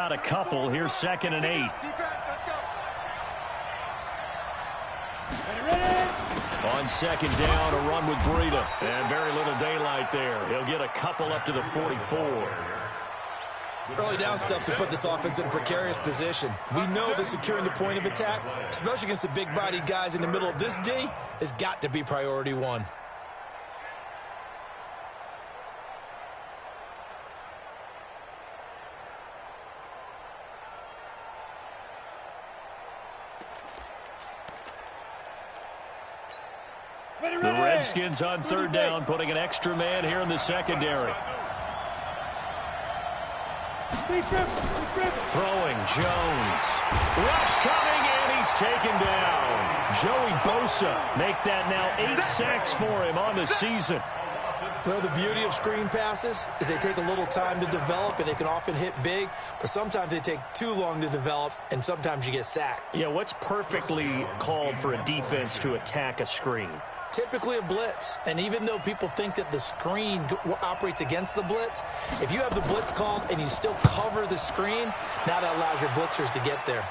got a couple. Here's 2nd and 8. On 2nd down, a run with Breida. And very little daylight there. He'll get a couple up to the 44. Early down stuff to put this offense in a precarious position. We know that securing the point of attack, especially against the big-bodied guys in the middle of this D, has got to be priority one. The Redskins on 3rd down, putting an extra man here in the secondary. Throwing, Jones. Rush coming, and he's taken down. Joey Bosa make that now 8 sacks for him on the season. Well, the beauty of screen passes is they take a little time to develop, and they can often hit big, but sometimes they take too long to develop, and sometimes you get sacked. Yeah, what's perfectly called for a defense to attack a screen? Typically a blitz, and even though people think that the screen operates against the blitz, if you have the blitz called and you still cover the screen, now that allows your blitzers to get there.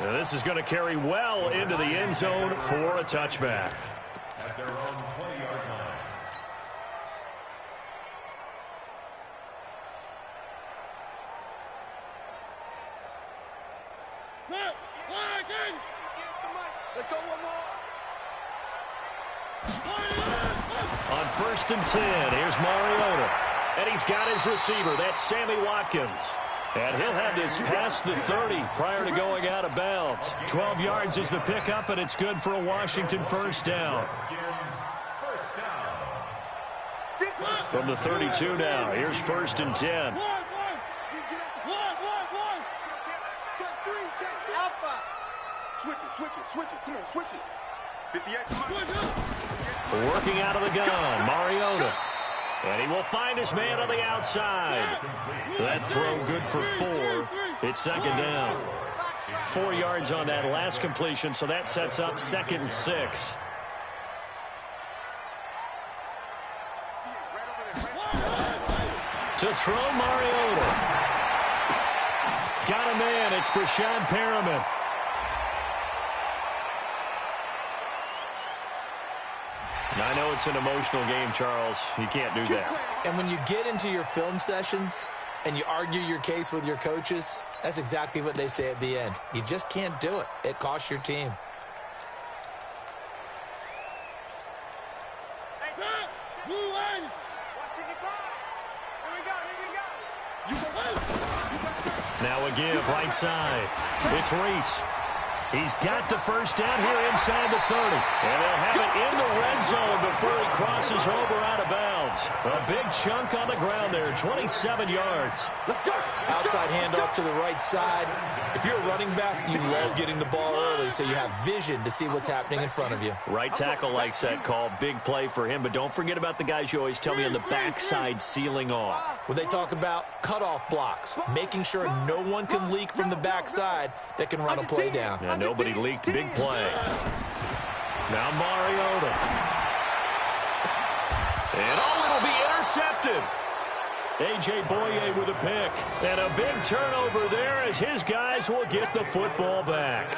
Now this is going to carry well into the end zone for a touchback. At their own 20-yard line. Let's go one more. On 1st and 10, here's Mariota. And he's got his receiver. That's Sammy Watkins. And he'll have this past the 30 prior to going out of bounds. 12 yards is the pickup, and it's good for a Washington 1st down. From the 32 now, here's 1st and 10. Switch it. Come on, switch it. 58. Working out of the gun, Mariota. And he will find his man on the outside. That throw good for 4. It's 2nd down. 4 yards on that last completion, so that sets up 2nd and 6. To throw, Mariota. Got a man, it's Brashad Perriman. I know it's an emotional game, Charles. You can't do that. And when you get into your film sessions and you argue your case with your coaches, that's exactly what they say at the end. You just can't do it. It costs your team. Now a give, right side. It's Reese. He's got the 1st down here inside the 30. And they'll have it in the red zone before he crosses over out of bounds. A big chunk on the ground there, 27 yards. Outside handoff to the right side. If you're a running back, you love getting the ball early so you have vision to see what's happening in front of you. Right tackle likes that call. Big play for him. But don't forget about the guys you always tell me on the backside sealing off. When they talk about cutoff blocks, making sure no one can leak from the backside that can run a play down. And nobody leaked. Big play. Now Mariota. And it'll be intercepted. A.J. Boye with a pick. And a big turnover there as his guys will get the football back.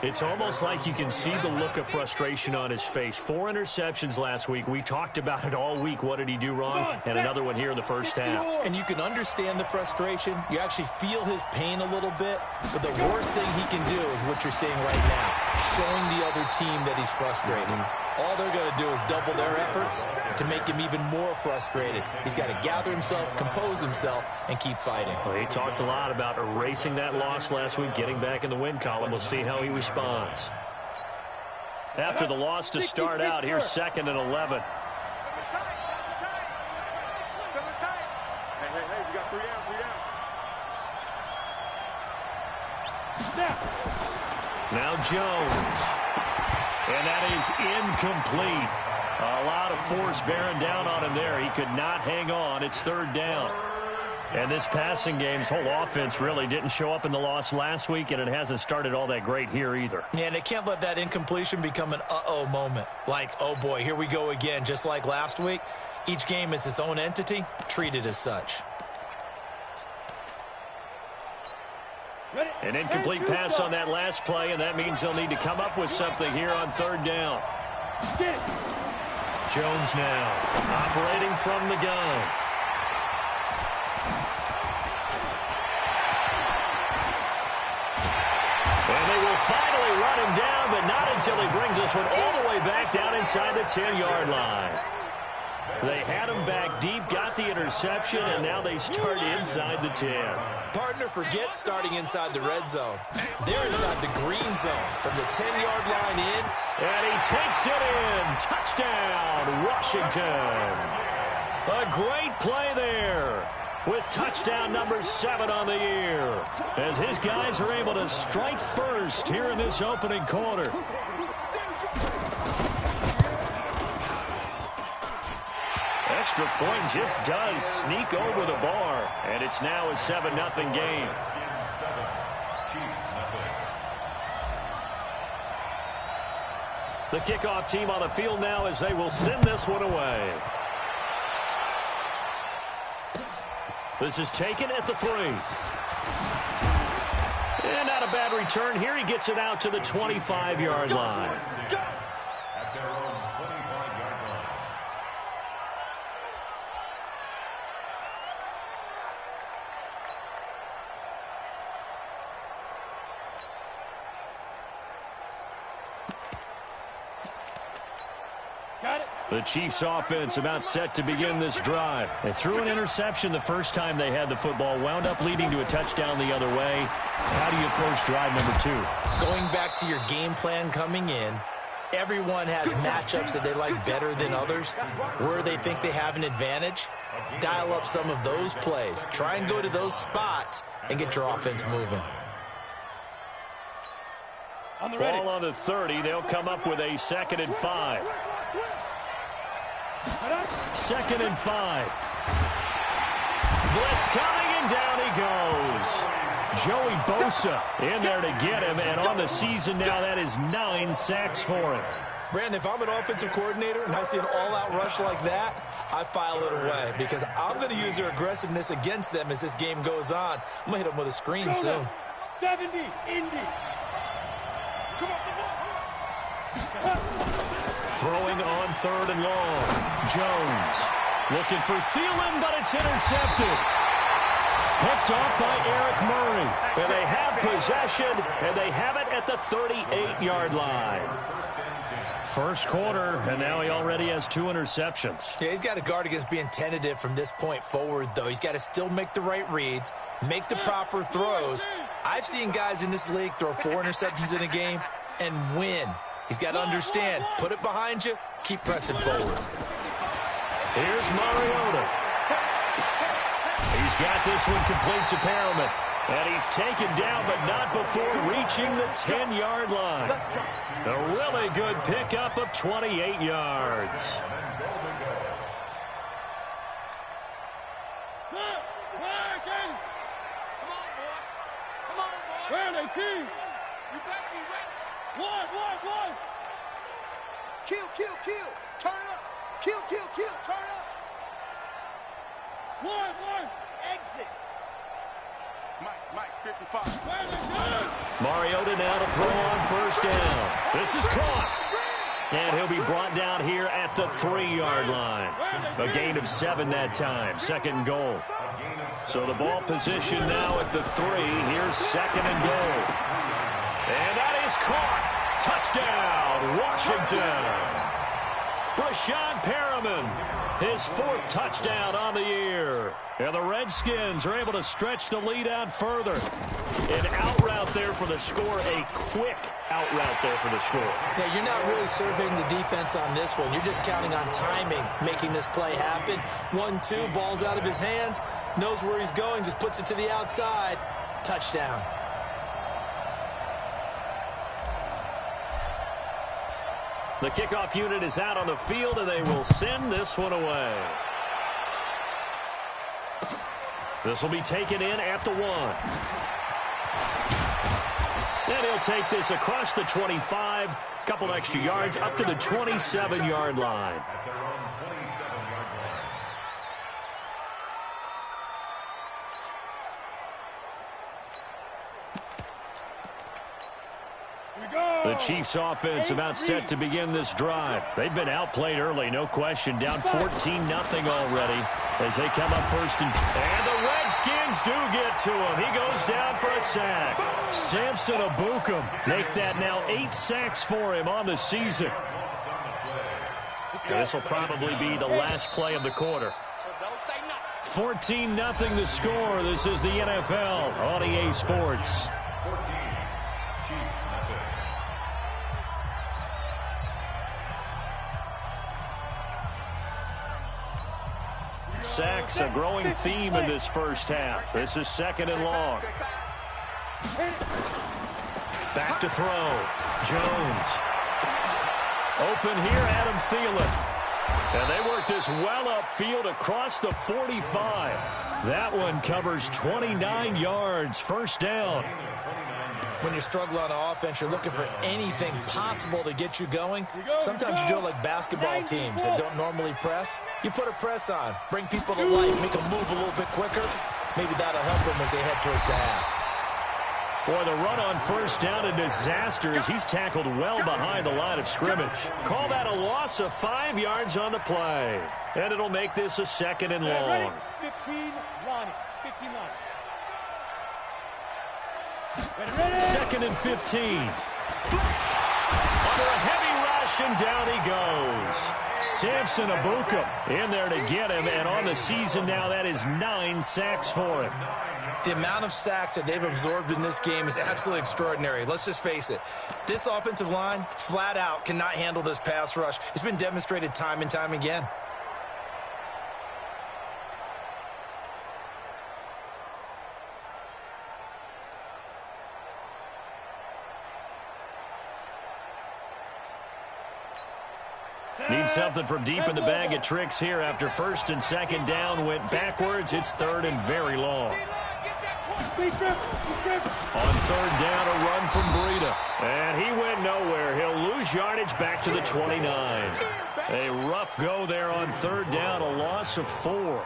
It's almost like you can see the look of frustration on his face. 4 interceptions last week. We talked about it all week. What did he do wrong? And another one here in the 1st half. And you can understand the frustration. You actually feel his pain a little bit. But the worst thing he can do is what you're seeing right now, showing the other team that he's frustrated. All they're going to do is double their efforts to make him even more frustrated. He's got to gather himself, compose himself, and keep fighting. Well, he talked a lot about erasing that loss last week, getting back in the win column. We'll see how he responds. After the loss to start out, here's 2nd and 11. Hey, we got 3 down. Now Jones. And that is incomplete. A lot of force bearing down on him there. He could not hang on. It's 3rd down. And this passing game's whole offense really didn't show up in the loss last week, and it hasn't started all that great here either. Yeah, and they can't let that incompletion become an uh-oh moment. Like, oh boy, here we go again, just like last week. Each game is its own entity, treated as such. An incomplete pass on that last play, and that means they'll need to come up with something here on third down. Jones now operating from the gun. And they will finally run him down, but not until he brings this one all the way back down inside the 10-yard line. They had him back deep, got the interception, and now they start inside the 10. Partner forgets starting inside the red zone. They're inside the green zone from the 10-yard line in. And he takes it in. Touchdown, Washington. A great play there with touchdown number 7 on the year, as his guys are able to strike first here in this opening quarter. Extra point just does sneak over the bar, and it's now a 7-0 game. The kickoff team on the field now as they will send this one away. This is taken at the 3. And not a bad return here. He gets it out to the 25-yard line. At their own 25-yard line. The Chiefs offense about set to begin this drive. They threw an interception the first time they had the football, wound up leading to a touchdown the other way. How do you approach drive number 2? Going back to your game plan coming in, everyone has matchups that they like better than others, where they think they have an advantage. Dial up some of those plays. Try and go to those spots and get your offense moving. Ball on the 30. They'll come up with a 2nd and 5. 2nd and 5. Blitz coming, and down he goes. Joey Bosa in there to get him, and on the season now, that is 9 sacks for him. Brandon, if I'm an offensive coordinator and I see an all-out rush like that, I file it away because I'm going to use their aggressiveness against them as this game goes on. I'm going to hit them with a screen soon. 70, Indy. Come on. Throwing on 3rd and long. Jones looking for Thielen, but it's intercepted. Picked off by Eric Murray. And they have possession, and they have it at the 38-yard line. First quarter, and now he already has 2 interceptions. Yeah, he's got to guard against being tentative from this point forward, though. He's got to still make the right reads, make the proper throws. I've seen guys in this league throw 4 interceptions in a game and win. He's got to understand, put it behind you, keep pressing forward. Here's Mariota. He's got this one complete to Perriman. And he's taken down, but not before reaching the 10-yard line. A really good pickup of 28 yards. Where are they, team? You better be ready. One. Kill. Turn it up. Kill. Turn it up. One. Exit. Mike, 55. Where are they going? Mariota now to throw on first down. This is caught. And he'll be brought down here at the 3-yard line. A gain of 7 that time. 2nd goal. So the ball position now at the 3. Here's 2nd and goal. And that is caught. Touchdown, Washington. Brashad Perriman, his 4th touchdown on the year. And the Redskins are able to stretch the lead out further. An out route there for the score, a quick out route there for the score. Yeah, you're not really surveying the defense on this one. You're just counting on timing, making this play happen. 1-2, ball's out of his hands, knows where he's going, just puts it to the outside. Touchdown. The kickoff unit is out on the field, and they will send this one away. This will be taken in at the 1. And he'll take this across the 25, couple extra yards up to the 27-yard line. At their own 27-yard line. The Chiefs offense about set to begin this drive. They've been outplayed early, no question. Down 14-0 already as they come up first. And the Redskins do get to him. He goes down for a sack. Samson Ebukam make that now 8 sacks for him on the season. This will probably be the last play of the quarter. 14-0 the score. This is the NFL on EA Sports. Sacks, a growing theme in this first half. This is 2nd and long. Back to throw. Jones. Open here, Adam Thielen. And they work this well upfield across the 45. That one covers 29 yards. First down. When you struggle on offense, you're looking for anything possible to get you going. Sometimes you do it like basketball teams that don't normally press. You put a press on, bring people to life, make them move a little bit quicker. Maybe that'll help them as they head towards the half. Boy, the run on first down a disaster as he's tackled well behind the line of scrimmage. Call that a loss of 5 yards on the play. And it'll make this a 2nd and long. 15, Lonnie. 15, Lonnie. 2nd and 15. Under a heavy rush, and down he goes. Samson Ebukam in there to get him, and on the season now, that is 9 sacks for him. The amount of sacks that they've absorbed in this game is absolutely extraordinary. Let's just face it. This offensive line, flat out, cannot handle this pass rush. It's been demonstrated time and time again. Need something from deep in the bag of tricks here after 1st and 2nd down went backwards. It's 3rd and very long. On 3rd down, a run from Breida. And he went nowhere. He'll lose yardage back to the 29. A rough go there on 3rd down, a loss of 4.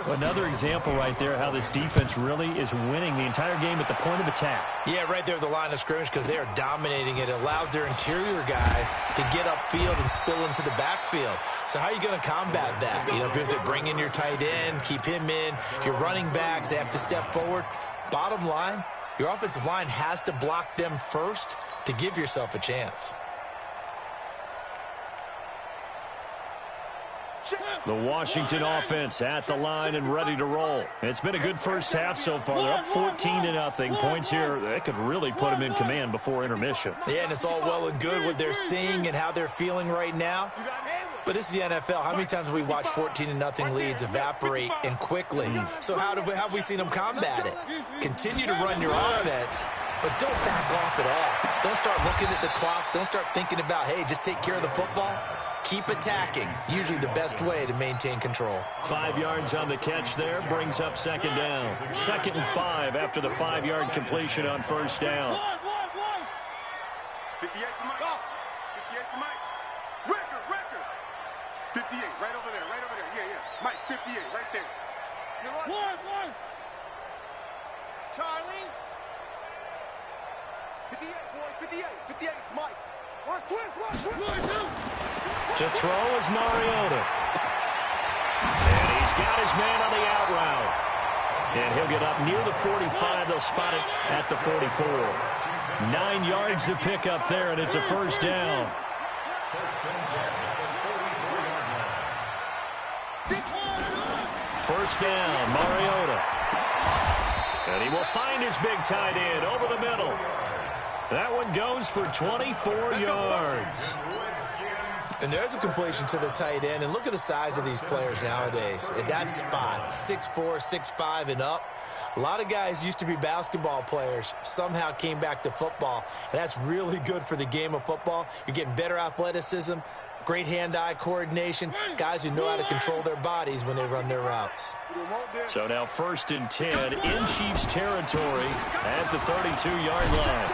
Another example right there how this defense really is winning the entire game at the point of attack. Yeah, right there at the line of scrimmage because they are dominating it. It allows their interior guys to get upfield and spill into the backfield. So how are you going to combat that? You know, because they bring in your tight end, keep him in. Your running backs, they have to step forward. Bottom line, your offensive line has to block them first to give yourself a chance. The Washington offense at the line and ready to roll. It's been a good first half so far. They're up 14-0. Points here, they could really put them in command before intermission. Yeah, and it's all well and good what they're seeing and how they're feeling right now. But this is the NFL. How many times have we watched 14-0 leads evaporate and quickly? So how have we seen them combat it? Continue to run your offense, but don't back off at all. Don't start looking at the clock. Don't start thinking about, hey, just take care of the football. Keep attacking. Usually the best way to maintain control. 5 yards on the catch there brings up 2nd down. 2nd and 5 after the 5-yard completion on 1st down. 58 for Mike. 58 for Mike. Record. 58, right over there. Yeah. Mike, 58, right there. One. Charlie. 58, boys, 58. 58 for Mike. To throw is Mariota. And he's got his man on the out route. And he'll get up near the 45. They'll spot it at the 44. 9 yards to pick up there, and it's a 1st down. First down, Mariota. And he will find his big tight end over the middle. That one goes for 24 yards. And there's a completion to the tight end. And look at the size of these players nowadays. At that spot, 6'4", 6'5", and up. A lot of guys used to be basketball players, somehow came back to football. And that's really good for the game of football. You're getting better athleticism, great hand-eye coordination, guys who know how to control their bodies when they run their routes. So now 1st and 10 in Chiefs territory at the 32-yard line.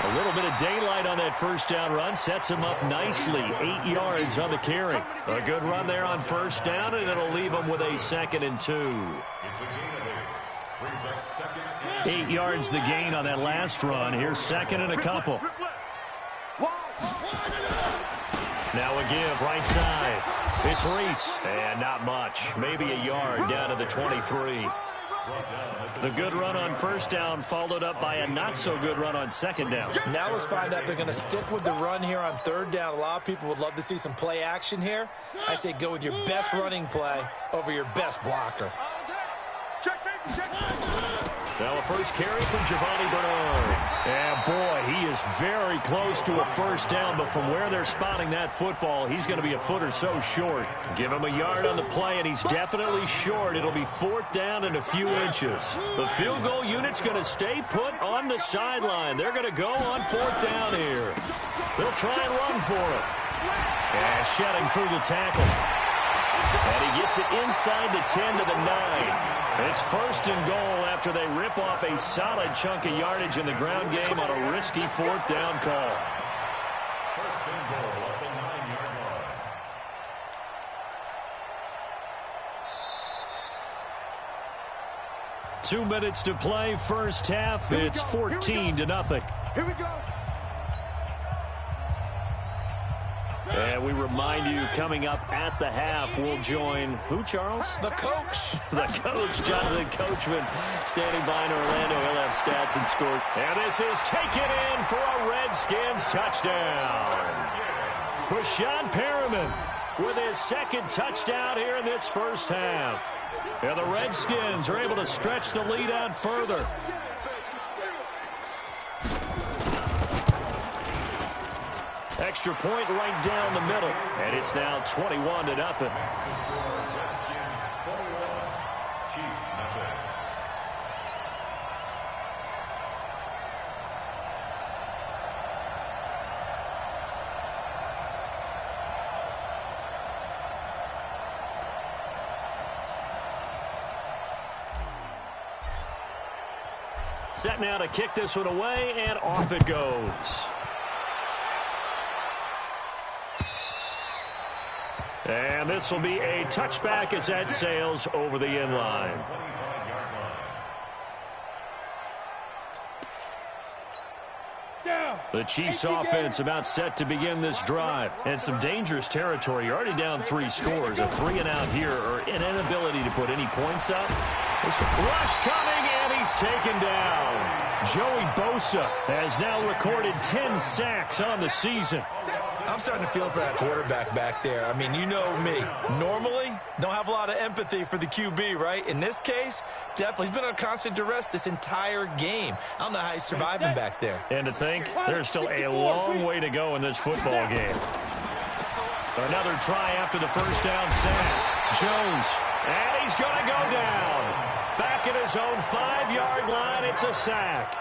A little bit of daylight on that first down run sets him up nicely. 8 yards on the carry. A good run there on 1st down, and it'll leave him with a 2nd and 2. Brings up second and 8 yards the gain on that last run. Here's second and a couple. Now a give right side. It's Reese. And not much. Maybe a yard down to the 23. The good run on first down followed up by a not-so-good run on second down. Now let's find out if they're going to stick with the run here on third down. A lot of people would love to see some play action here. I say go with your best running play over your best blocker. Now a first carry from Giovanni Bernard. And boy, he is very close to a first down, but from where they're spotting that football, he's going to be a foot or so short. Give him a yard on the play, and he's definitely short. It'll be fourth down and a few inches. The field goal unit's going to stay put on the sideline. They're going to go on fourth down here. They'll try and run for it. And shedding through the tackle. And he gets it inside the 10 to the 9. It's first and goal after they rip off a solid chunk of yardage in the ground game on a risky fourth down call. first and goal at the 9-yard line. Two minutes to play, first half. It's 14-0. Here we go. And we remind you, coming up at the half, we'll join who, Charles? The coach. The coach, Jonathan Coachman, standing by in Orlando. He'll have stats and scores. And this is taken in for a Redskins touchdown. Brashad Perriman with his second touchdown here in this first half. And the Redskins are able to stretch the lead out further. Extra point right down the middle. And it's now 21-0. Redskins 41, Chiefs nothing. Set now to kick this one away, and off it goes. And this will be a touchback as that sails over the end line. 25-yard line. The Chiefs offense about set to begin this drive. And some dangerous territory. You're already down 3 scores. A 3-and-out here, or an inability to put any points up. This rush coming, and he's taken down. Joey Bosa has now recorded 10 sacks on the season. I'm starting to feel for that quarterback back there. I mean, you know me. Normally, don't have a lot of empathy for the QB, right? In this case, definitely. He's been on constant duress this entire game. I don't know how he's surviving back there. And to think, there's still a long way to go in this football game. Another try after the first down sack. Jones, and he's going to go down. Back at his own 5-yard line, it's a sack.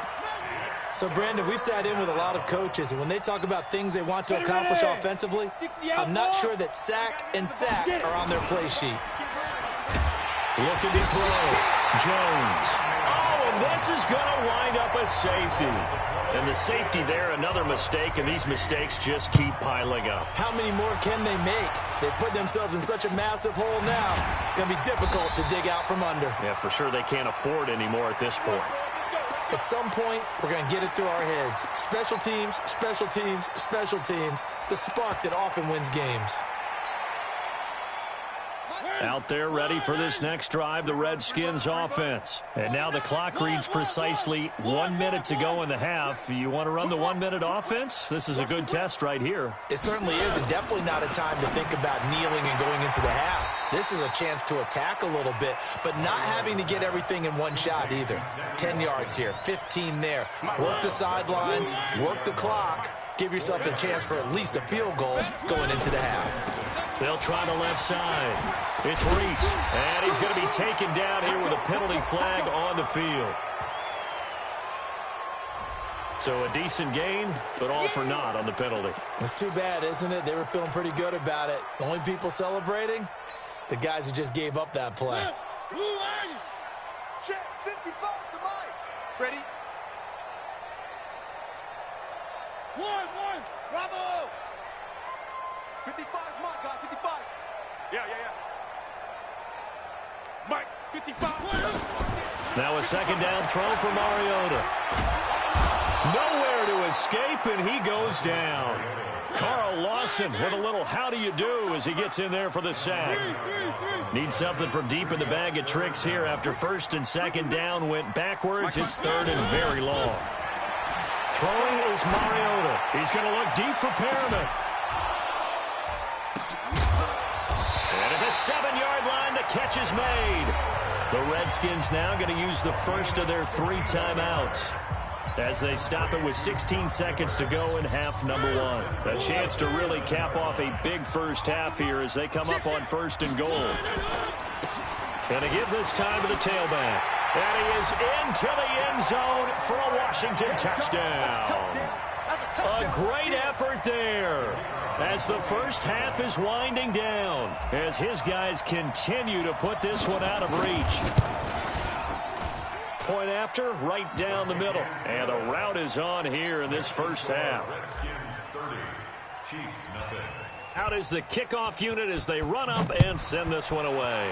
So, Brandon, we've sat in with a lot of coaches, and when they talk about things they want to accomplish offensively, I'm not sure that sack and sack are on their play sheet. Looking to throw. Jones. Oh, and this is going to wind up a safety. And the safety there, another mistake, and these mistakes just keep piling up. How many more can they make? They put themselves in such a massive hole now. Going to be difficult to dig out from under. Yeah, for sure they can't afford anymore at this point. At some point, we're going to get it through our heads. Special teams, special teams, special teams. The spark that often wins games. Out there ready for this next drive, the Redskins offense. And now the clock reads precisely 1 minute to go in the half. You want to run the 1-minute offense? This is a good test right here. It certainly is, and definitely not a time to think about kneeling and going into the half. This is a chance to attack a little bit, but not having to get everything in one shot either. 10 yards here, 15 there. Work the sidelines, work the clock. Give yourself a chance for at least a field goal going into the half. They'll try the left side. It's Reese, and he's going to be taken down here with a penalty flag on the field. So a decent gain, but all for naught on the penalty. It's too bad, isn't it? They were feeling pretty good about it. The only people celebrating, the guys who just gave up that play. Check 55 to Mike. Ready? One. Bravo! 55 is Mike, guys. 55. Yeah. Mike, 55. Now a second down throw for Mariota. Nowhere to escape, and he goes down. Carl Lawson with a little how do you do as he gets in there for the sack. Needs something from deep in the bag of tricks here after first and second down went backwards. It's third and very long. Throwing is Mariota. He's going to look deep for Perriman. And at the 7-yard line, the catch is made. The Redskins now going to use the first of their 3 timeouts as they stop it with 16 seconds to go in half number 1. A chance to really cap off a big first half here as they come up on first and goal. And to give this time to the tailback. And he is into the end zone for a Washington touchdown. A great effort there as the first half is winding down as his guys continue to put this one out of reach. Point after, right down the middle. And the route is on here in this first half. Out is the kickoff unit as they run up and send this one away.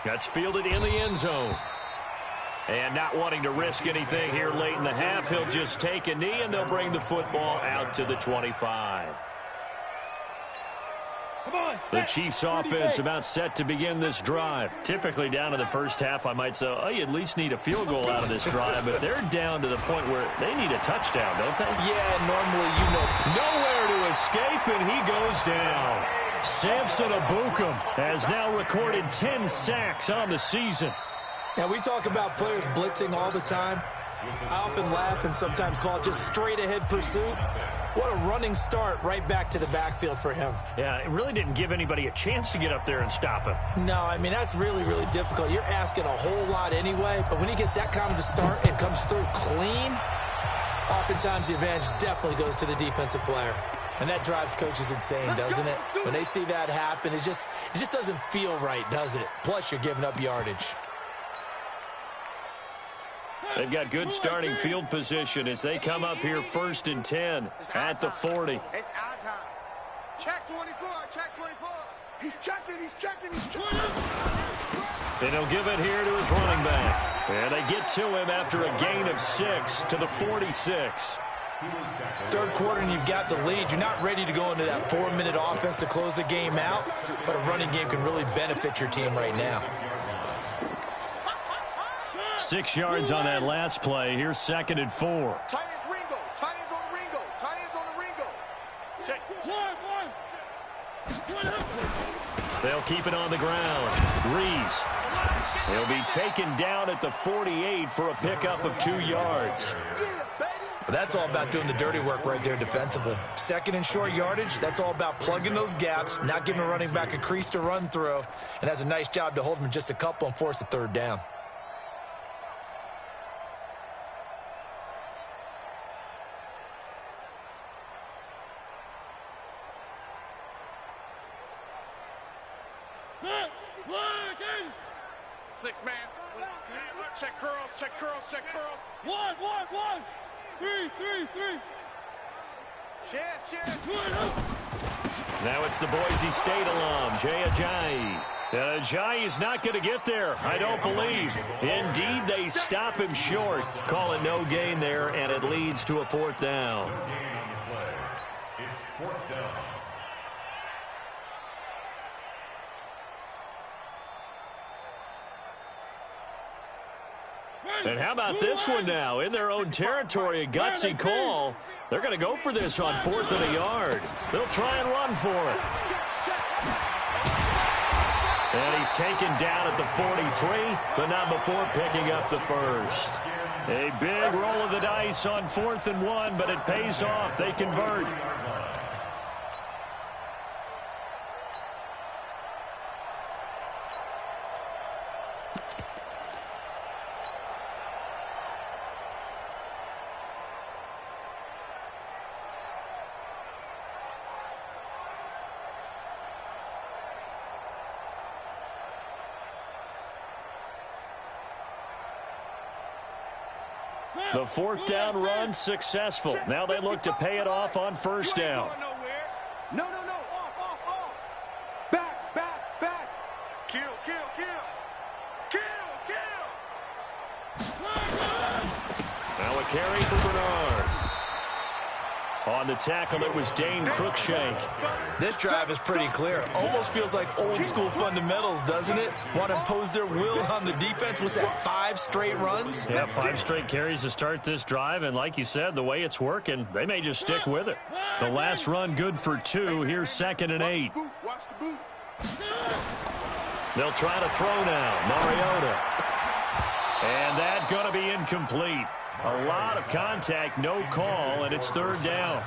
That's fielded in the end zone. And not wanting to risk anything here late in the half, he'll just take a knee and they'll bring the football out to the 25. The Chiefs offense about set to begin this drive. Typically down to the first half, I might say, oh, you at least need a field goal out of this drive, but they're down to the point where they need a touchdown, don't they? Yeah, normally, you know. Nowhere to escape, and he goes down. Samson Abukum has now recorded 10 sacks on the season. Now, we talk about players blitzing all the time. I often laugh and sometimes call it just straight-ahead pursuit. What a running start right back to the backfield for him. Yeah, it really didn't give anybody a chance to get up there and stop him. No, I mean, that's really, really difficult. You're asking a whole lot anyway, but when he gets that kind of a start and comes through clean, oftentimes the advantage definitely goes to the defensive player. And that drives coaches insane, doesn't it? When they see that happen, it just doesn't feel right, does it? Plus, you're giving up yardage. They've got good starting field position as they come up here first and 10 at the 40. It's our time. Check 24, check 24. He's checking, he's checking, he's checking. And he'll give it here to his running back. And they get to him after a gain of 6 to the 46. Third quarter and you've got the lead. You're not ready to go into that 4-minute offense to close the game out, but a running game can really benefit your team right now. 6 yards on that last play. Here's second and 4. Tight ends Ringo. Tight ends on the Ringo. Tight ends on the Ringo. Check. One. They'll keep it on the ground. Rees. He'll be taken down at the 48 for a pickup of 2 yards. But that's all about doing the dirty work right there defensively. Second and short yardage, that's all about plugging those gaps, not giving a running back a crease to run through, and has a nice job to hold him just a couple and force a third down. Six man. Check curls, check curls, check curls. One. Three. Chef. Now it's the Boise State alum, Jay Ajayi. Ajayi is not going to get there, I don't believe. Indeed, they stop him short. Call it no gain there, and it leads to a 4th down. It's 4th down. And how about this one now? In their own territory, a gutsy call. They're going to go for this on 4th and a yard. They'll try and run for it. And he's taken down at the 43, but not before picking up the first. A big roll of the dice on 4th and 1, but it pays off. They convert. The 4th down run successful. Now they look to pay it off on 1st down. No. Off. Back. Kill. carry for Bernard. On the tackle, it was Dane Cruikshank. This drive is pretty clear. Almost feels like old school fundamentals, doesn't it? Want to impose their will on the defense. Was that 5 straight runs? Yeah, 5 straight carries to start this drive. And like you said, the way it's working, they may just stick with it. The last run good for 2. Here's 2nd and 8. They'll try to throw now. Mariota. And that's going to be incomplete. A lot of contact, no call, and it's 3rd down.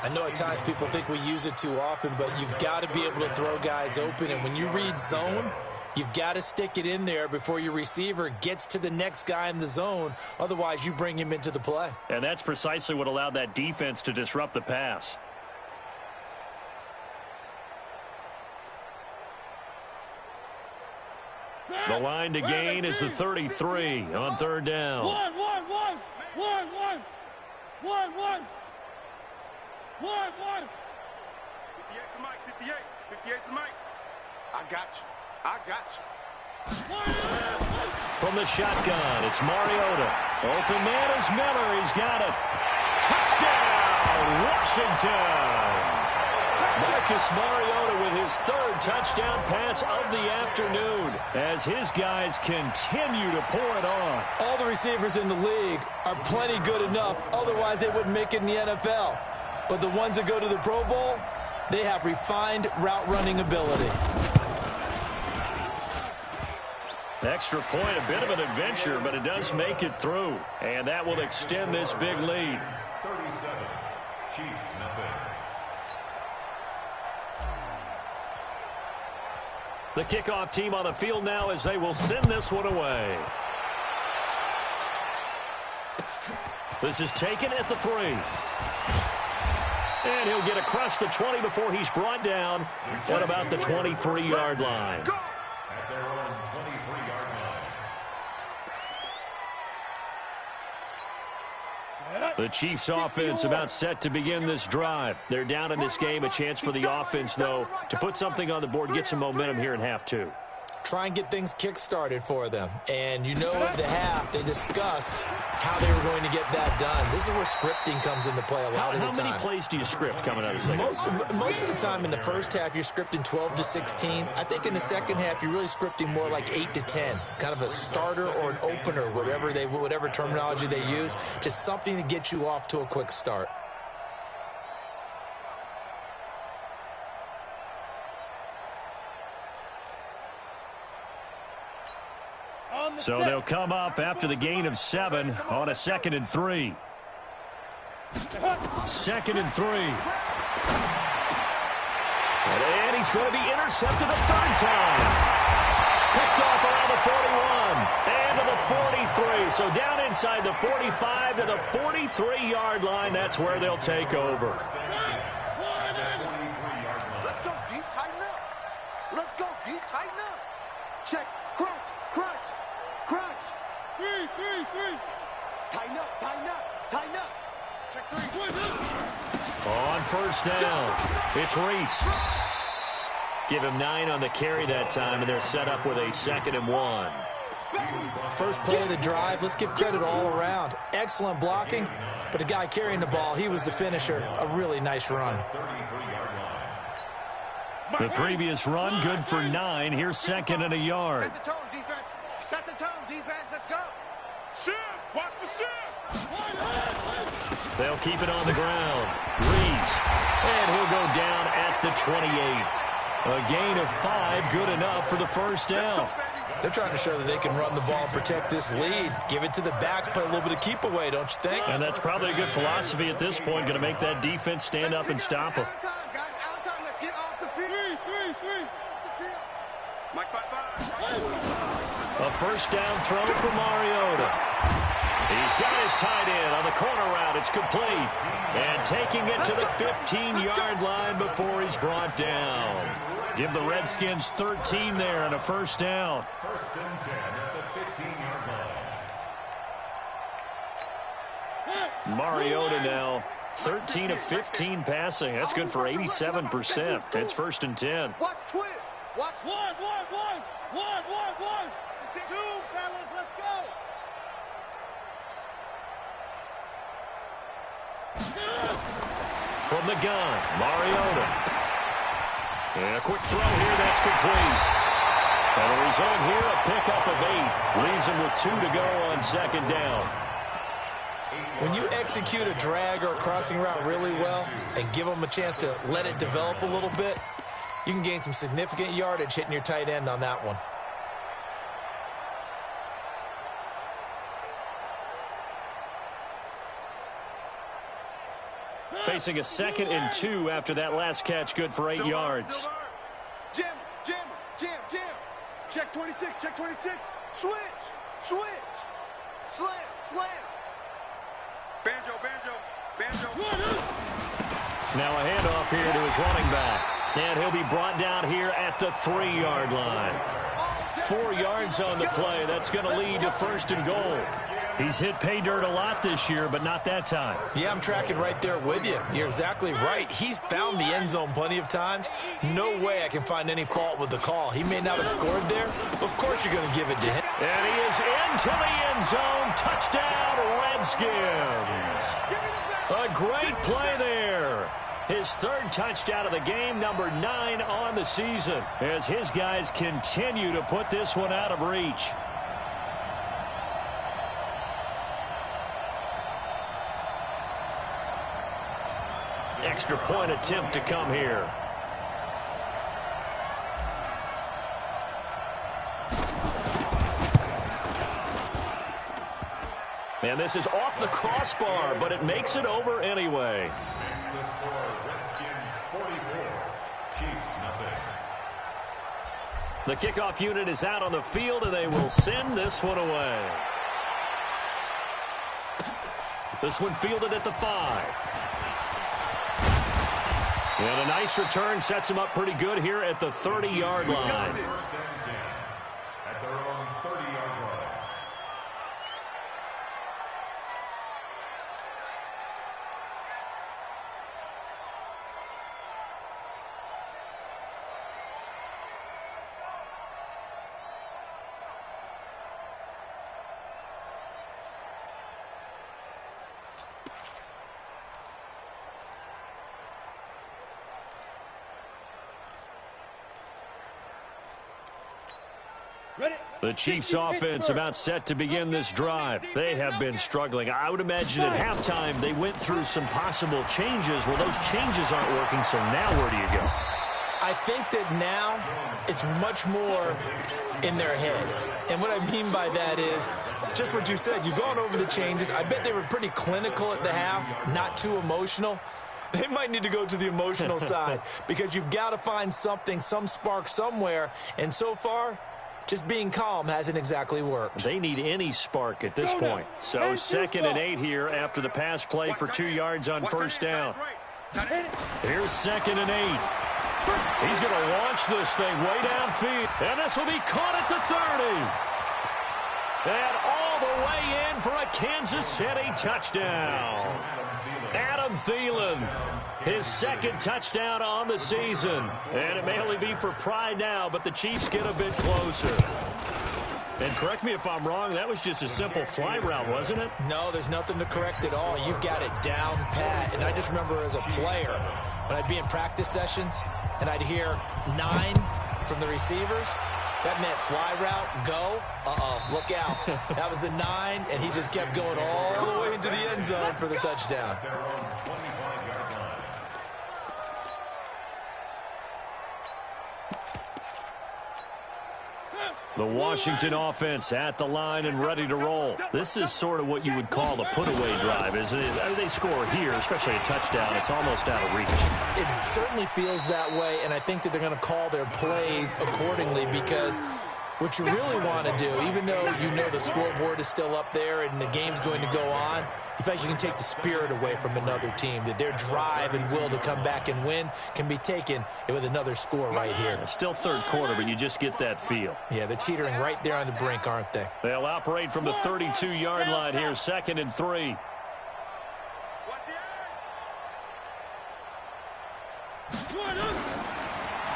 I know at times people think we use it too often, but you've got to be able to throw guys open. And when you read zone, you've got to stick it in there before your receiver gets to the next guy in the zone. Otherwise, you bring him into the play. And that's precisely what allowed that defense to disrupt the pass. The line to gain is the 33 on 3rd down. One. 58 to Mike, 58. 58 to Mike. I got you. From the shotgun, it's Mariota. Open man is Miller. He's got it. Touchdown, Washington. Marcus Mariota with his 3rd touchdown pass of the afternoon as his guys continue to pour it on. All the receivers in the league are plenty good enough. Otherwise, they wouldn't make it in the NFL. But the ones that go to the Pro Bowl, they have refined route running ability. Extra point, a bit of an adventure, but it does make it through. And that will extend this big lead. 37. Chiefs nothing. The kickoff team on the field now as they will send this one away. This is taken at the 3. And he'll get across the 20 before he's brought down at about the 23-yard line. At their own 23-yard line. The Chiefs offense about set to begin this drive. They're down in this game. A chance for the offense, though, to put something on the board, get some momentum here in half 2. Try and get things kick-started for them. And you know at the half, they discussed how they were going to get that done. This is where scripting comes into play a lot of the time. How many plays do you script coming out of the second? Most of the time in the first half, you're scripting 12 to 16. I think in the second half, you're really scripting more like 8 to 10. Kind of a starter or an opener, whatever terminology they use. Just something to get you off to a quick start. So they'll come up after the gain of 7 on a 2nd and 3. 2nd and 3. And he's going to be intercepted a 3rd time. Picked off around the 41 and to the 43. So down inside the 45 to the 43-yard line. That's where they'll take over. Let's go deep, tighten up. Let's go deep, tighten up. Check, crunch. Three. Tighten up. Check 3. On 1st down, it's Reese. Give him 9 on the carry that time, and they're set up with a 2nd and 1. First play of the drive, let's give credit all around. Excellent blocking, but the guy carrying the ball, he was the finisher. A really nice run. The previous run, good for 9. Here's 2nd and a yard. Set the tone, defense. Set the tone, defense. Let's go. Shift. Watch the shift. They'll keep it on the ground. Reese. And he'll go down at the 28. A gain of 5, good enough for the 1st down. They're trying to show that they can run the ball and protect this lead. Give it to the backs, play a little bit of keep away, don't you think? And that's probably a good philosophy at this point. Going to make that defense stand up and stop them. Out of time. Let's get off the field. Three. Mike, 5. A 1st down throw for Mariota. He's got his tight end on the corner route. It's complete. And taking it to the 15-yard line before he's brought down. Give the Redskins 13 there and a 1st down. 1st and 10 at the 15-yard line. Mariota now 13 of 15 passing. That's good for 87%. It's 1st and 10. Watch twist. Watch. One. 2, fellas. Let's go. From the gun, Mariota. And a quick throw here, that's complete. And the result here, a pickup of 8. Leaves him with 2 to go on second down. When you execute a drag or a crossing route really well and give them a chance to let it develop a little bit, you can gain some significant yardage hitting your tight end on that one. Facing a 2nd and 2 after that last catch, good for 8 yards. Jam, jam, jam, jam. Check 26, check 26. Switch, switch. Slam, slam. Banjo, banjo, banjo. Now a handoff here to his running back. And he'll be brought down here at the 3-yard line. 4 yards on the play. That's going to lead to 1st and goal. He's hit pay dirt a lot this year, but not that time. Yeah, I'm tracking right there with you. You're exactly right. He's found the end zone plenty of times. No way I can find any fault with the call. He may not have scored there, but of course you're going to give it to him. And he is into the end zone. Touchdown, Redskins. A great play there. His 3rd touchdown of the game, number 9 on the season, as his guys continue to put this one out of reach. Extra point attempt to come here. And this is off the crossbar, but it makes it over anyway. The score, Redskins 44, Chiefs nothing. The kickoff unit is out on the field, and they will send this one away. This one fielded at the 5. And a nice return sets him up pretty good here at the 30-yard line. First and 10 at their own 30-yard line. The Chiefs offense about set to begin this drive. They have been struggling. I would imagine at halftime they went through some possible changes. Well, those changes aren't working, so now where do you go? I think that now it's much more in their head. And what I mean by that is just what you said. You've gone over the changes. I bet they were pretty clinical at the half, not too emotional. They might need to go to the emotional side because you've got to find something, some spark somewhere. And so far, just being calm hasn't exactly worked. They need any spark at this point. So 2nd and 8 here after the pass play for 2 yards on 1st down. Here's 2nd and 8. He's going to launch this thing way downfield. And this will be caught at the 30. And all the way in for a Kansas City touchdown. Adam Thielen, his 2nd touchdown on the season. And it may only be for pride now, but the Chiefs get a bit closer. And correct me if I'm wrong, that was just a simple fly route, wasn't it? No, there's nothing to correct at all. You've got it down pat. And I just remember as a player, when I'd be in practice sessions and I'd hear 9 from the receivers, that meant fly route, go, look out. That was the 9, and he just kept going all the way into the end zone for the touchdown. The Washington offense at the line and ready to roll. This is sort of what you would call a put-away drive, isn't it? They score here, especially a touchdown. It's almost out of reach. It certainly feels that way, and I think that they're going to call their plays accordingly because what you really want to do, even though you know the scoreboard is still up there and the game's going to go on, in fact, you can take the spirit away from another team, that their drive and will to come back and win can be taken with another score right here. Still 3rd quarter, but you just get that feel. Yeah, they're teetering right there on the brink, aren't they? They'll operate from the 32-yard line here, 2nd and 3.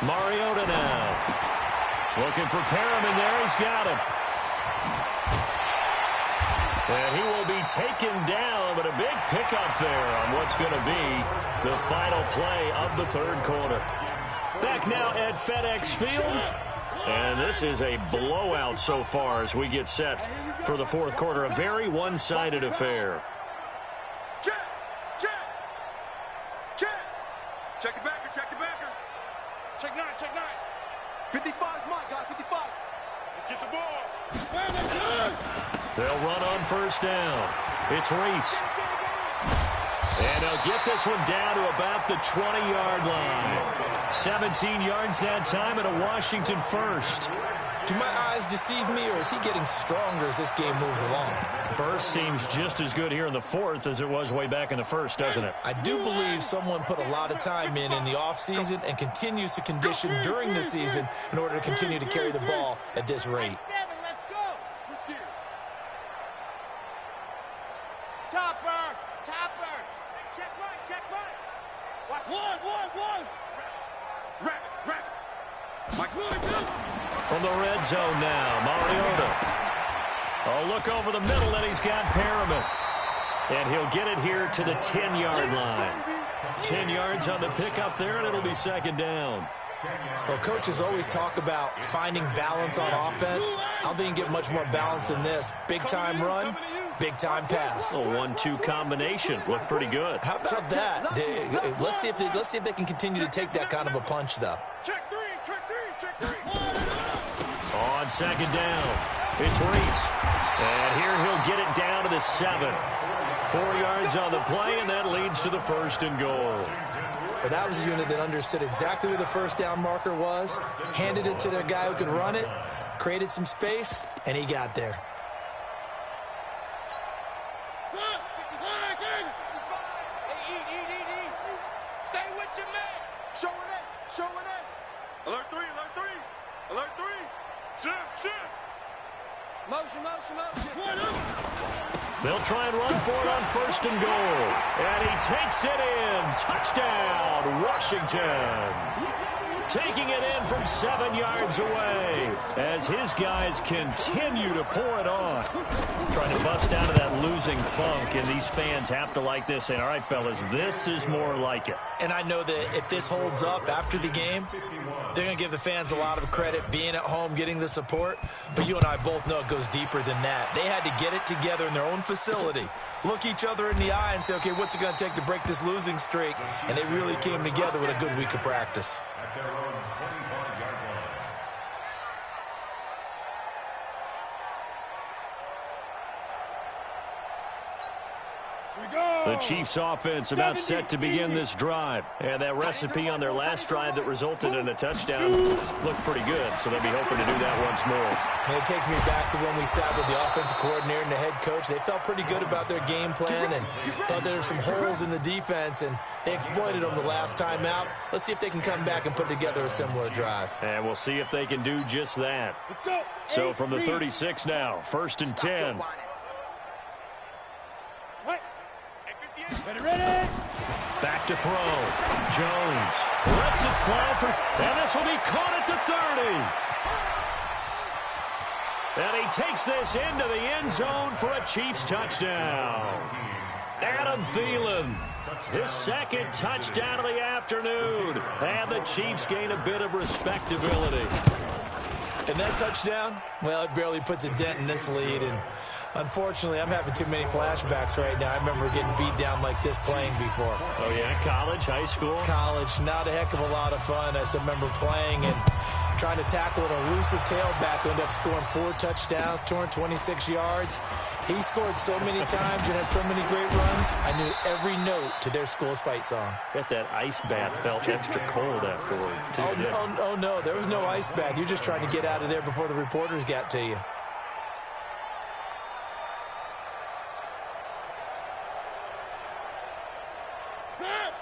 Mariota now. Looking for Perriman there. He's got him. And he will be taken down, but a big pickup there on what's going to be the final play of the third quarter. Back now at FedEx Field. And this is a blowout so far as we get set for the fourth quarter. A very one-sided affair. Check. Check the backer. Check 9. 55's mine, guys. 55. Let's get the ball. They'll run on first down. It's Reese. And they'll get this one down to about the 20-yard line. 17 yards that time and a Washington first. Do my eyes deceive me, or is he getting stronger as this game moves along? Burst seems just as good here in the fourth as it was way back in the first, doesn't it? I do believe someone put a lot of time in the offseason and continues to condition during the season in order to continue to carry the ball at this rate. Let's go. Switch gears. Topper. Check right. Watch. One. Rack. Mike. From the red zone now, Mariota. Oh, look over the middle, and he's got Perriman. And he'll get it here to the 10-yard line. 10 yards on the pickup there, and it'll be second down. Well, coaches always talk about finding balance on offense. I don't think you can get much more balance than this. Big-time run, big-time pass. A 1-2 combination. Looked pretty good. How about that? Let's see if they can continue to take that kind of a punch, though. Check three. On second down, it's Reese. And here he'll get it down to the 7. 4 yards on the play, and that leads to the first and goal. Well, that was a unit that understood exactly where the first down marker was, handed it to their guy who could run it, created some space, and he got there. Stay with your man. Showing it. Alert three. Shift. Motion. They'll try and run for it on first and goal. And he takes it in. Touchdown, Washington. Taking it in from 7 yards away as his guys continue to pour it on. Trying to bust out of that losing funk, and these fans have to like this. And all right, fellas, this is more like it. And I know that if this holds up after the game, they're going to give the fans a lot of credit being at home, getting the support. But you and I both know it goes deeper than that. They had to get it together in their own facility, look each other in the eye and say, okay, what's it going to take to break this losing streak? And they really came together with a good week of practice. The Chiefs offense about set to begin this drive. And that recipe on their last drive that resulted in a touchdown looked pretty good, so they'll be hoping to do that once more. And it takes me back to when we sat with the offensive coordinator and the head coach. They felt pretty good about their game plan and thought there were some holes in the defense, and they exploited them the last time out. Let's see if they can come back and put together a similar drive. And we'll see if they can do just that. So from the 36 now, first and 10. Ready? Back to throw. Jones lets it fly and this will be caught at the 30. And he takes this into the end zone for a Chiefs touchdown. Adam Thielen, his second touchdown of the afternoon. And the Chiefs gain a bit of respectability. And that touchdown, well, it barely puts a dent in this lead. And unfortunately, I'm having too many flashbacks right now. I remember getting beat down like this playing before. Oh, yeah? College, high school? College, not a heck of a lot of fun. I still remember playing and trying to tackle an elusive tailback who ended up scoring 4 touchdowns, 226 yards. He scored so many times and had so many great runs, I knew every note to their school's fight song. Bet that ice bath felt extra cold afterwards, too. Oh, no, there was no ice bath. You're just trying to get out of there before the reporters got to you.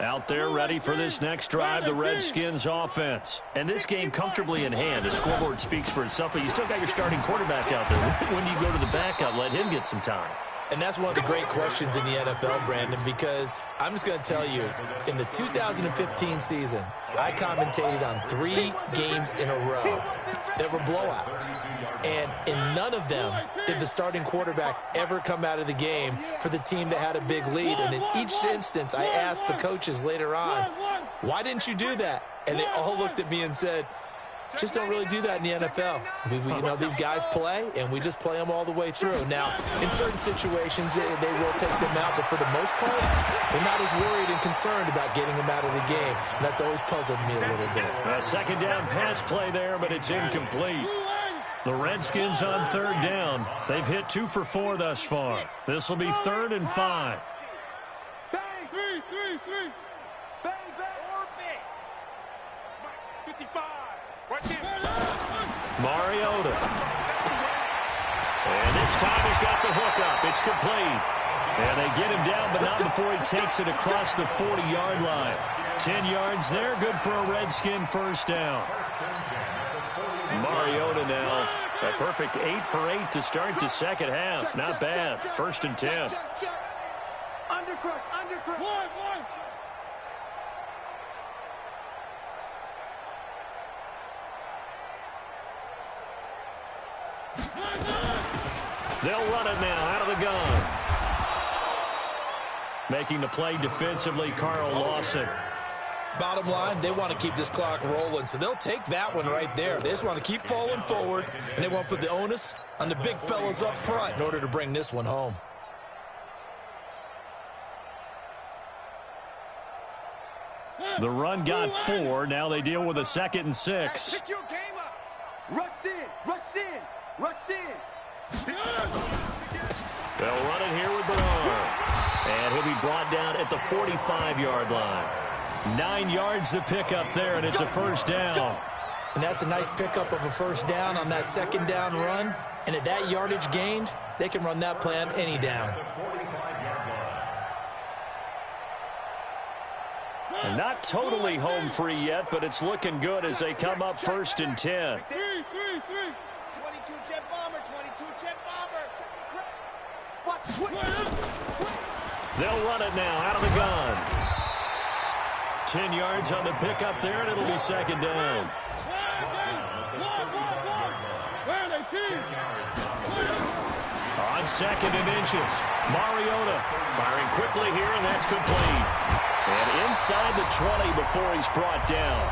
Out there ready for this next drive, the Redskins offense. And this game comfortably in hand. The scoreboard speaks for itself, but you still got your starting quarterback out there. When you go to the backup, let him get some time. And that's one of the great questions in the NFL, Brandon, because I'm just going to tell you, in the 2015 season, I commentated on 3 games in a row that were blowouts. And in none of them did the starting quarterback ever come out of the game for the team that had a big lead. And in each instance, I asked the coaches later on, why didn't you do that? And they all looked at me and said, just don't really do that in the NFL. You know, these guys play, and we just play them all the way through. Now, in certain situations, they will take them out, but for the most part, they're not as worried and concerned about getting them out of the game. And that's always puzzled me a little bit. A second down pass play there, but it's incomplete. The Redskins on third down. They've hit 2 for 4 thus far. This will be 3rd and 5. Bang! 3. Bang! 55. Right there. Mariota. And this time he's got the hook up. It's complete. And they get him down, but not before he takes it across the 40-yard line. 10 yards there, good for a Redskin first down. Mariota now, a perfect 8 for 8 to start the second half. Not bad. 1st and 10. Undercrush. One. They'll run it now out of the gun. Making the play defensively, Carl Lawson. Bottom line, they want to keep this clock rolling, so they'll take that one right there. They just want to keep falling forward, and they want to put the onus on the big fellas up front in order to bring this one home. The run got 4. Now they deal with a 2nd and 6. Pick your game up. Rush in. They'll run it here with Bernard. And he'll be brought down at the 45-yard line. 9 yards to pick up there, and it's a first down. And that's a nice pickup of a first down on that second down run. And at that yardage gained, they can run that play on any down. They're not totally home free yet, but it's looking good as they come up 1st and 10. 3. 22 jet bomber. Watch. They'll run it now out of the gun. 10 yards on the pickup there, and it'll be 2nd down. On 2nd and inches, Mariota firing quickly here, and that's complete. And inside the 20 before he's brought down.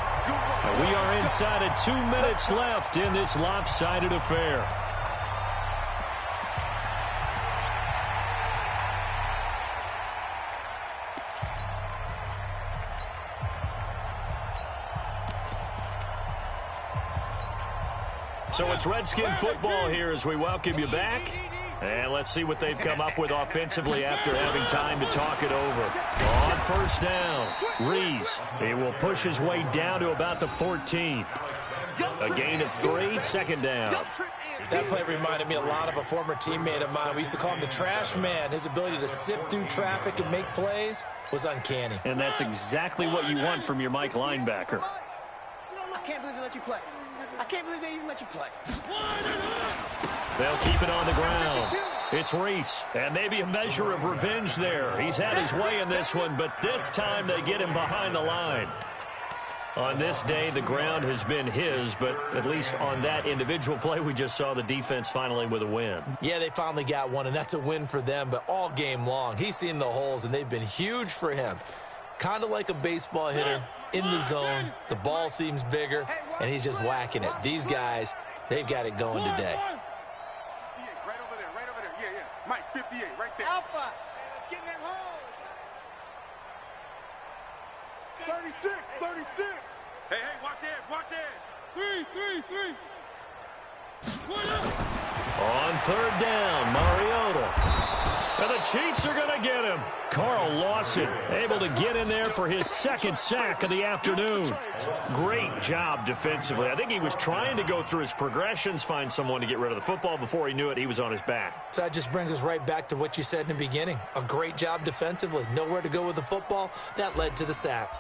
And we are inside of 2 minutes left in this lopsided affair. So it's Redskin football here as we welcome you back. And let's see what they've come up with offensively after having time to talk it over. On 1st down, Reese. He will push his way down to about the 14. A gain of 3, 2nd down. That play reminded me a lot of a former teammate of mine. We used to call him the trash man. His ability to sift through traffic and make plays was uncanny. And that's exactly what you want from your Mike linebacker. I can't believe they let you play. I can't believe they even let you play. They'll keep it on the ground. It's Reese, and maybe a measure of revenge there. He's had his way in this one, but this time they get him behind the line. On this day, the ground has been his, but at least on that individual play, we just saw the defense finally with a win. Yeah, they finally got one, and that's a win for them, but all game long, he's seen the holes, and they've been huge for him. Kind of like a baseball hitter in the zone. The ball seems bigger, and he's just whacking it. These guys, they've got it going today. Right over there. Yeah. Mike, 58, right there. Alpha, let's get in that hole. 36. Hey, watch edge. 3. On 3rd down, Mariota. And the Chiefs are going to get him. Carl Lawson able to get in there for his 2nd sack of the afternoon. Great job defensively. I think he was trying to go through his progressions, find someone to get rid of the football. Before he knew it, he was on his back. So that just brings us right back to what you said in the beginning. A great job defensively. Nowhere to go with the football. That led to the sack.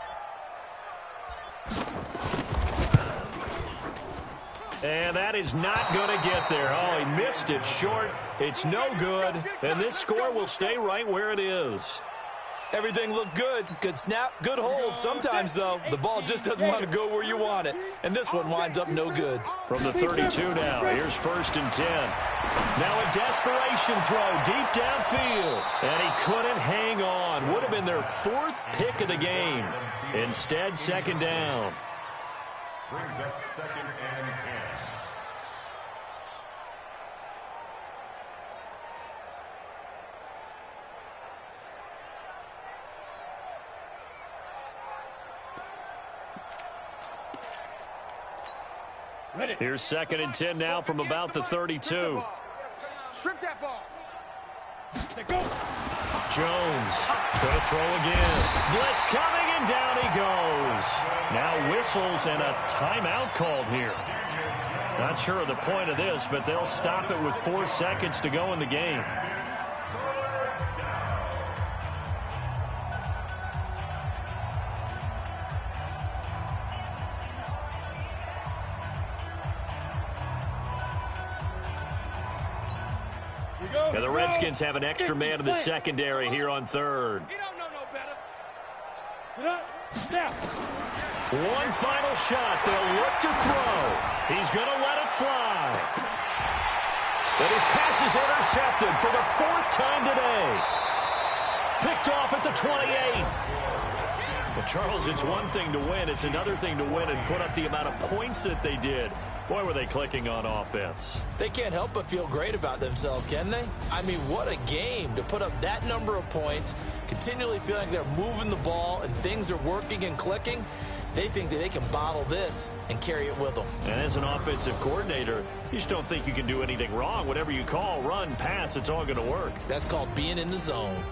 And that is not going to get there. Oh, he missed it short. It's no good. And this score will stay right where it is. Everything looked good. Good snap, good hold. Sometimes, though, the ball just doesn't want to go where you want it. And this one winds up no good. From the 32 now, here's 1st and 10. Now a desperation throw deep downfield. And he couldn't hang on. Would have been their 4th pick of the game. Instead, 2nd down. Brings up 2nd and 10. Here's 2nd and 10 now from about the 32. Strip that ball. Jones going to throw again. Blitz coming, and down he goes. Now whistles and a timeout called here. Not sure of the point of this, but they'll stop it with 4 seconds to go in the game. And the Redskins have an extra man in the secondary here on 3rd. You don't know no better. Sit up. Now. One final shot. They'll look to throw. He's going to let it fly. But his pass is intercepted for the 4th time today. Picked off at the 28. Well, Charles, it's one thing to win. It's another thing to win and put up the amount of points that they did. Boy, were they clicking on offense. They can't help but feel great about themselves, can they? I mean, what a game to put up that number of points, continually feeling like they're moving the ball and things are working and clicking. They think that they can bottle this and carry it with them. And as an offensive coordinator, you just don't think you can do anything wrong. Whatever you call, run, pass, it's all going to work. That's called being in the zone.